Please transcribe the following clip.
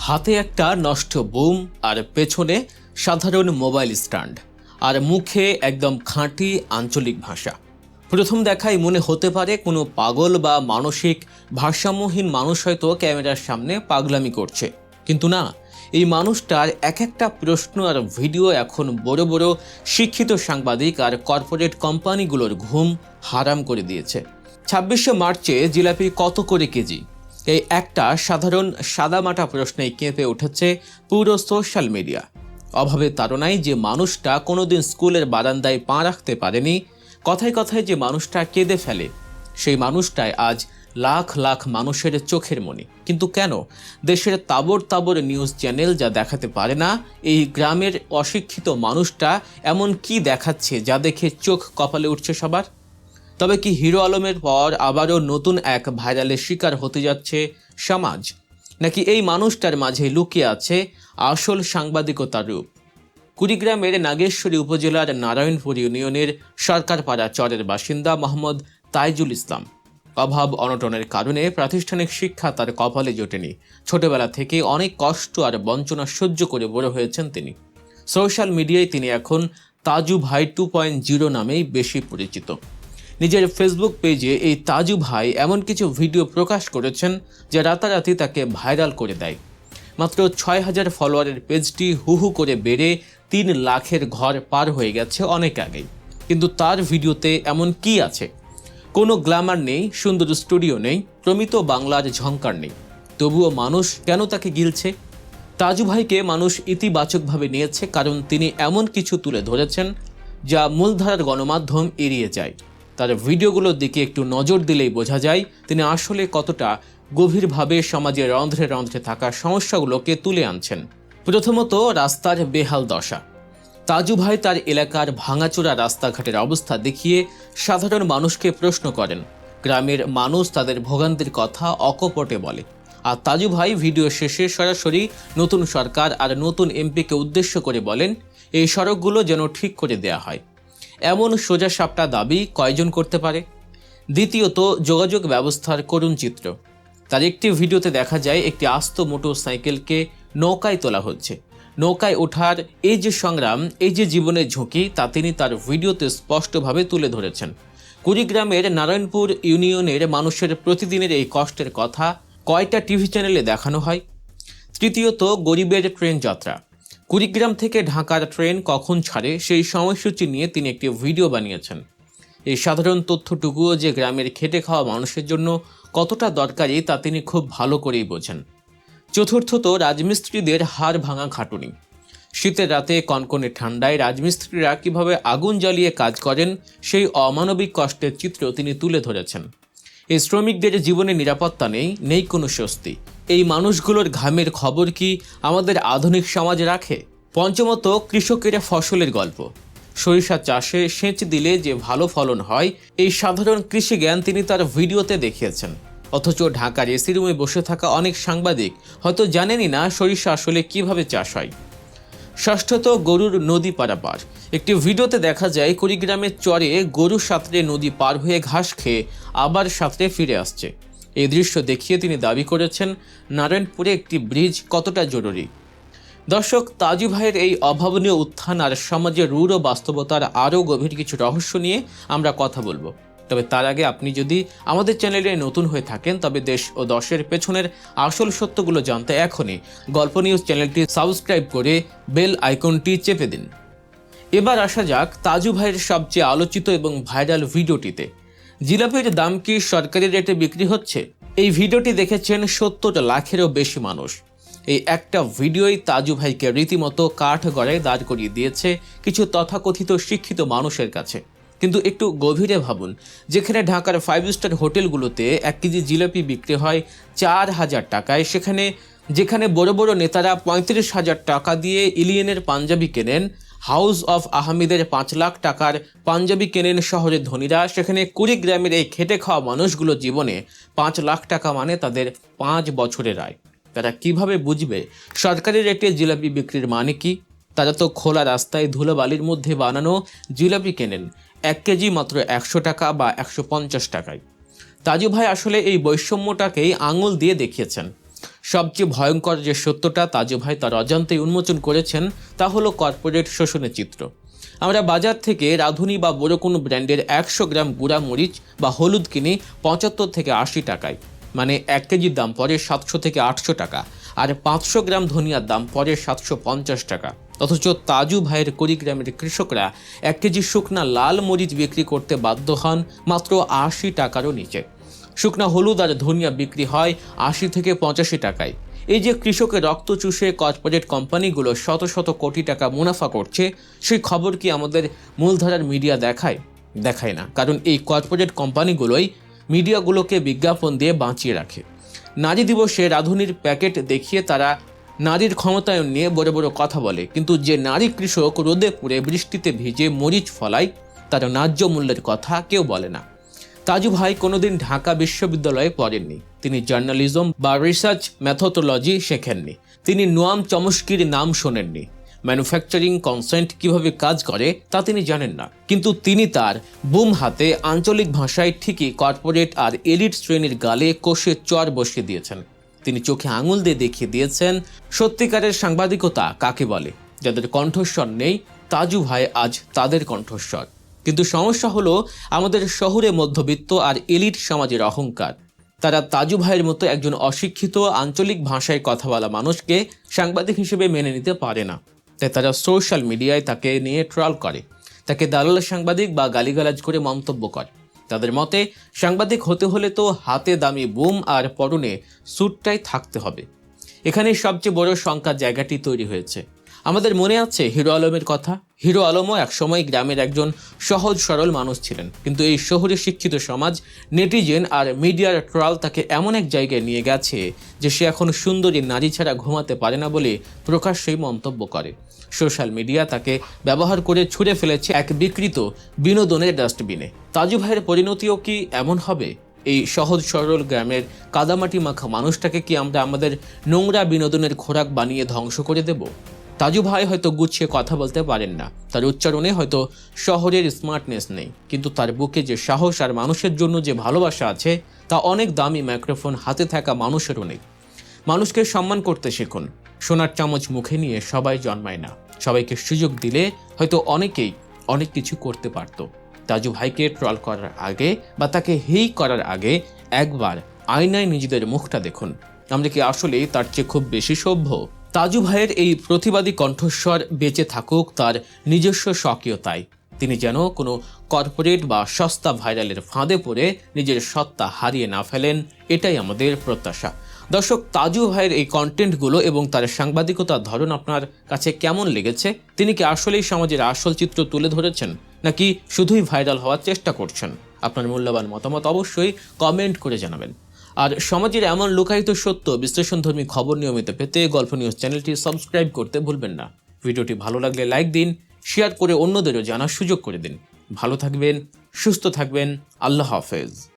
হাতে একটা নষ্ট বুম আর পেছনে সাধারণ মোবাইল স্ট্যান্ড আর মুখে একদম খাঁটি আঞ্চলিক ভাষা। প্রথম দেখায় মনে হতে পারে কোনো পাগল বা মানসিক ভারসাম্যহীন মানুষ হয়তো ক্যামেরার সামনে পাগলামি করছে, কিন্তু না, এই মানুষটার এক একটা প্রশ্ন আর ভিডিও এখন বড় বড় শিক্ষিত সাংবাদিক আর কর্পোরেট কোম্পানিগুলোর ঘুম হারাম করে দিয়েছে। 26শে মার্চে জিলাপি কত করে কেজি, এই একটা সাধারণ সাদামাটা প্রশ্নেই কেঁপে উঠেছে পুরো সোশ্যাল মিডিয়া। অভাবে তাড়নায় যে মানুষটা কোনোদিন স্কুলের বারান্দায় পা রাখতে পারেনি, কথায় কথায় যে মানুষটা কেঁদে ফেলে, সেই মানুষটাই আজ লাখ লাখ মানুষের চোখের মণি। কিন্তু কেন দেশের তাবর তাবর নিউজ চ্যানেল যা দেখাতে পারে না, এই গ্রামের অশিক্ষিত মানুষটা এমন কি দেখাচ্ছে যা দেখে চোখ কপালে উঠছে সবার? তবে কি হিরো আলমের পর আবারও নতুন এক ভাইরালের শিকার হতে যাচ্ছে সমাজ, নাকি এই মানুষটার মাঝে লুকিয়ে আছে আসল সাংবাদিকতার রূপ? কুড়িগ্রামের নাগেশ্বরী উপজেলার নারায়ণপুর ইউনিয়নের সরকারপাড়া চরের বাসিন্দা মোহাম্মদ তাইজুল ইসলাম। অভাব অনটনের কারণে প্রাতিষ্ঠানিক শিক্ষা তার কপালে জোটেনি। ছোটবেলা থেকে অনেক কষ্ট আর বঞ্চনা সহ্য করে বড় হয়েছেন তিনি। সোশ্যাল মিডিয়ায় তিনি এখন তাজু ভাই 2.0 নামেই বেশি পরিচিত। নিজের ফেসবুক পেজে এই তাজু ভাই এমন কিছু ভিডিও প্রকাশ করেছেন যা রাতারাতি তাকে ভাইরাল করে দেয়। মাত্র 6,000 ফলোয়ারের পেজটি হু করে বেড়ে 3 লাখের ঘর পার হয়ে গেছে অনেক আগেই। কিন্তু তার ভিডিওতে এমন কি আছে? কোনো গ্ল্যামার নেই, সুন্দর স্টুডিও নেই, প্রমিত বাংলার ঝংকার নেই, তবুও মানুষ কেন তাকে গিলছে? তাজু ভাইকে মানুষ ইতিবাচকভাবে নিয়েছে কারণ তিনি এমন কিছু তুলে ধরেছেন যা মূলধারার গণমাধ্যম এড়িয়ে যায়। তার ভিডিওগুলোর দিকে একটু নজর দিলেই বোঝা যায় তিনি আসলে কতটা গভীরভাবে সমাজের রন্ধ্রে রন্ধ্রে থাকা সমস্যাগুলোকে তুলে আনছেন। প্রথমত, রাস্তার বেহাল দশা। তাজু ভাই তার এলাকার ভাঙাচোরা রাস্তাঘাটের অবস্থা দেখিয়ে সাধারণ মানুষকে প্রশ্ন করেন। গ্রামের মানুষ তাদের ভোগান্তির কথা অকপটে বলে, আর তাজু ভাই ভিডিও শেষে সরাসরি নতুন সরকার আর নতুন এমপিকে উদ্দেশ্য করে বলেন এই সড়কগুলো যেন ঠিক করে দেয়া হয়। এমন সোজা সাপটা দাবি কয়জন করতে পারে? দ্বিতীয়ত, যোগাযোগ ব্যবস্থার করুণ চিত্র। তার একটি ভিডিওতে দেখা যায় একটি আস্ত মোটরসাইকেলকে নৌকায় তোলা হচ্ছে। নৌকায় ওঠার এই যে সংগ্রাম, এই যে জীবনের ঝুঁকি, তা তিনি তার ভিডিওতে স্পষ্টভাবে তুলে ধরেছেন। কুড়িগ্রামের নারায়ণপুর ইউনিয়নের মানুষের প্রতিদিনের এই কষ্টের কথা কয়টা টিভি চ্যানেলে দেখানো হয়? তৃতীয়ত, গরিবের ট্রেন যাত্রা। কুড়িগ্রাম থেকে ঢাকার ট্রেন কখন ছাড়ে সেই সময়সূচি নিয়ে তিনি একটি ভিডিও বানিয়েছেন। এই সাধারণ তথ্যটুকুও যে গ্রামের খেটে খাওয়া মানুষের জন্য কতটা দরকারি তা তিনি খুব ভালো করেই বোঝেন। চতুর্থত, রাজমিস্ত্রিদের হাড় ভাঙা খাটুনি। শীতের রাতে কনকনে ঠান্ডায় রাজমিস্ত্রিরা কিভাবে আগুন জ্বালিয়ে কাজ করেন সেই অমানবিক কষ্টের চিত্র তিনি তুলে ধরেছেন। এই শ্রমিকদের জীবনে নিরাপত্তা নেই কোনো স্বস্তি। এই মানুষগুলোর ঘামের খবর কি আমাদের আধুনিক সমাজ রাখে? পঞ্চমত, কৃষকের ফসলের গল্প। সরিষা চাষে সেচ দিলে যে ভালো ফলন হয়, এই সাধারণ কৃষি জ্ঞান তিনি তার ভিডিওতে দেখিয়েছেন। অথচ ঢাকার এসি রুমে বসে থাকা অনেক সাংবাদিক হয়তো জানেনই না সরিষা আসলে কিভাবে চাষ হয়। ষষ্ঠত, গরুর নদী পারাপার। একটি ভিডিওতে দেখা যায় কুড়িগ্রামের চরে গরু সাঁতরে নদী পার হয়ে ঘাস খেয়ে আবার সাঁতরে ফিরে আসছে। এই দৃশ্য দেখিয়ে তিনি দাবি করেছেন নারায়ণপুরে একটি ব্রিজ কতটা জরুরি। দর্শক, তাজু ভাইয়ের এই অভাবনীয় উত্থান আর সমাজের রূঢ় বাস্তবতার আরও গভীর কিছু রহস্য নিয়ে আমরা কথা বলবো। তবে তার আগে আপনি যদি আমাদের চ্যানেলে নতুন হয়ে থাকেন, তবে দেশ ও দশের পেছনের আসল সত্যগুলো জানতে এখনই গল্প নিউজ চ্যানেলটি সাবস্ক্রাইব করে বেল আইকনটি চেপে দিন। এবার আসা যাক তাজু ভাইয়ের সবচেয়ে আলোচিত এবং ভাইরাল ভিডিওটিতে। জিলাপির দাম কি সরকারি রেটে বিক্রি হচ্ছে? এই ভিডিওটি দেখেছেন 70 লাখেরও বেশি মানুষ। এই একটা ভিডিওই তাজু ভাইকে রীতিমতো কাঠ গড়ায় দাঁড় করিয়ে দিয়েছে কিছু তথাকথিত শিক্ষিত মানুষের কাছে। কিন্তু একটু গভীরে ভাবুন, যেখানে ঢাকার 5 স্টার হোটেলগুলোতে 1 কেজি জিলাপি বিক্রি হয় 4,000 টাকায়, যেখানে বড় বড় নেতারা 35,000 টাকা দিয়ে ইলিয়েনের পাঞ্জাবি কেনেন, হাউস অফ আহমেদের 5 লাখ টাকার পাঞ্জাবি কেনেন শহরের ধনীরা, সেখানে কুড়িগ্রামের এই খেটে খাওয়া মানুষগুলো জীবনে 5 লাখ টাকা মানে তাদের 5 বছরের আয়। তারা কিভাবে বুঝবে সরকারি রেটে জিলাপি বিক্রির মানে কি? তারা তো খোলা রাস্তায় ধুলোবালির মধ্যে বানানো জিলাপি কেনেন 1 কেজি মাত্র 100 টাকা বা 150 টাকায়। তাজু ভাই আসলে এই বৈষম্যটাকেই আঙুল দিয়ে দেখিয়েছেন। সবচেয়ে ভয়ঙ্কর যে সত্যটা তাজু ভাই তার অজান্তেই উন্মোচন করেছেন তা হলো কর্পোরেট শোষণের চিত্র। আমরা বাজার থেকে রাঁধুনি বা বড় কোনো ব্র্যান্ডের 100 গ্রাম গুঁড়া মরিচ বা হলুদ কিনি 75 থেকে 80 টাকায়, মানে 1 কেজির দাম পড়ে 700 থেকে 800 টাকা, আর 500 গ্রাম ধনিয়ার দাম পড়ে 750 টাকা। অথচ তাজু ভাইয়ের কুড়িগ্রামের কৃষকরা 1 কেজি শুকনা লাল মরিচ বিক্রি করতে বাধ্য হন মাত্র 80 টাকারও নিচে। শুকনা হলুদ আর ধনিয়া বিক্রি হয় 80 থেকে 85 টাকায়। এই যে কৃষকের রক্ত চুষে কর্পোরেট কোম্পানিগুলো শত শত কোটি টাকা মুনাফা করছে, সেই খবর কি আমাদের মূলধারার মিডিয়া দেখায় না। কারণ এই কর্পোরেট কোম্পানিগুলোই মিডিয়াগুলোকে বিজ্ঞাপন দিয়ে বাঁচিয়ে রাখে। নারী দিবসে রাঁধুনির প্যাকেট দেখিয়ে তারা নারীর ক্ষমতায়ন নিয়ে বড় বড় কথা বলে, কিন্তু যে নারী কৃষক রোদে পুড়ে বৃষ্টিতে ভিজে মরিচ ফলায় তার ন্যায্য মূল্যের কথা কেউ বলে না। তাজু ভাই কোনোদিন ঢাকা বিশ্ববিদ্যালয়ে পড়েননি, তিনি জার্নালিজম বা রিসার্চ মেথোডোলজি শেখেননি, তিনি নোয়াম চমস্কির নাম শোনেননি, ম্যানুফ্যাকচারিং কনসেন্ট কিভাবে কাজ করে তা তিনি জানেন না। কিন্তু তিনি তার বুম হাতে আঞ্চলিক ভাষায় ঠিকই কর্পোরেট আর এলিট শ্রেণীর গালে কষে চর বসিয়ে দিয়েছেন। তিনি চোখে আঙুল দিয়ে দেখিয়ে দিয়েছেন সত্যিকারের সাংবাদিকতা কাকে বলে। যাদের কণ্ঠস্বর নেই, তাজু ভাই আজ তাদের কণ্ঠস্বর। কিন্তু সমস্যা হলো আমাদের শহুরে মধ্যবিত্ত আর এলিট সমাজের অহংকার। তারা তাজু ভাইয়ের মতো একজন অশিক্ষিত আঞ্চলিক ভাষায় কথা বলা মানুষকে সাংবাদিক হিসেবে মেনে নিতে পারে না। তাই তারা সোশ্যাল মিডিয়ায় তাকে নিয়ে ট্রল করে, তাকে দালাল সাংবাদিক বা গালিগালাজ করে মন্তব্য করে। তাদের মতে সাংবাদিক হতে হলে তো হাতে দামি বুম আর পরনে স্যুটটাই থাকতে হবে। এখানে সবচেয়ে বড় শঙ্কার জায়গাটি তৈরি হয়েছে। আমাদের মনে আছে হিরো আলমের কথা। হিরো আলমও একসময় গ্রামের একজন সহজ সরল মানুষ ছিলেন, কিন্তু এই শহুরে শিক্ষিত সমাজ, নেটিজেন আর মিডিয়ার ট্রল তাকে এমন এক জায়গায় নিয়ে গেছে যে সে এখন সুন্দরী নারী ছাড়া ঘুমাতে পারে না বলে প্রকাশ্যেই মন্তব্য করে। সোশ্যাল মিডিয়া তাকে ব্যবহার করে ছুঁড়ে ফেলেছে এক বিকৃত বিনোদনের ডাস্টবিনে। তাজু ভাইয়ের পরিণতিও কি এমন হবে? এই সহজ সরল গ্রামের কাদামাটি মাখা মানুষটাকে কি আমরা আমাদের নোংরা বিনোদনের খোরাক বানিয়ে ধ্বংস করে দেব? তাজু ভাই হয়তো গুছিয়ে কথা বলতে পারেন না, তার উচ্চারণে হয়তো শহরের স্মার্টনেস নেই, কিন্তু তার বুকে যে সাহস আর মানুষের জন্য যে ভালোবাসা আছে তা অনেক দামি মাইক্রোফোন হাতে থাকা মানুষেরও নেই। মানুষকে সম্মান করতে শিখুন। সোনার চামচ মুখে নিয়ে সবাই জন্মায় না। সবাইকে সুযোগ দিলে হয়তো অনেকেই অনেক কিছু করতে পারত। তাজু ভাইকে ট্রল করার আগে বা তাকে হেই করার আগে একবার আয়নায় নিজেদের মুখটা দেখুন। আমরা কি আসলেই তার চেয়ে খুব বেশি সভ্য? তাজু ভাইয়ের এই প্রতিবাদী কণ্ঠস্বর বেঁচে থাকুক তার নিজস্ব স্বকীয়তায়। তিনি যেন কোনো কর্পোরেট বা সস্তা ভাইরালের ফাঁদে পড়ে নিজের সত্তা হারিয়ে না ফেলেন, এটাই আমাদের প্রত্যাশা। দর্শক, তাজু ভাইয়ের এই কন্টেন্টগুলো এবং তার সাংবাদিকতার ধরন আপনার কাছে কেমন লেগেছে? তিনি কি আসলেই সমাজের আসল চিত্র তুলে ধরেছেন, নাকি শুধুই ভাইরাল হওয়ার চেষ্টা করছেন? আপনার মূল্যবান মতামত অবশ্যই কমেন্ট করে জানাবেন। আর সমাজের এমন লুকায়িত সত্য বিশ্লেষণধর্মী খবর নিয়মিত পেতে গল্প নিউজ চ্যানেলটি সাবস্ক্রাইব করতে ভুলবেন না। ভিডিওটি ভালো লাগলে লাইক দিন, শেয়ার করে অন্যদেরও জানার সুযোগ করে দিন। ভালো থাকবেন, সুস্থ থাকবেন। আল্লাহ হাফেজ।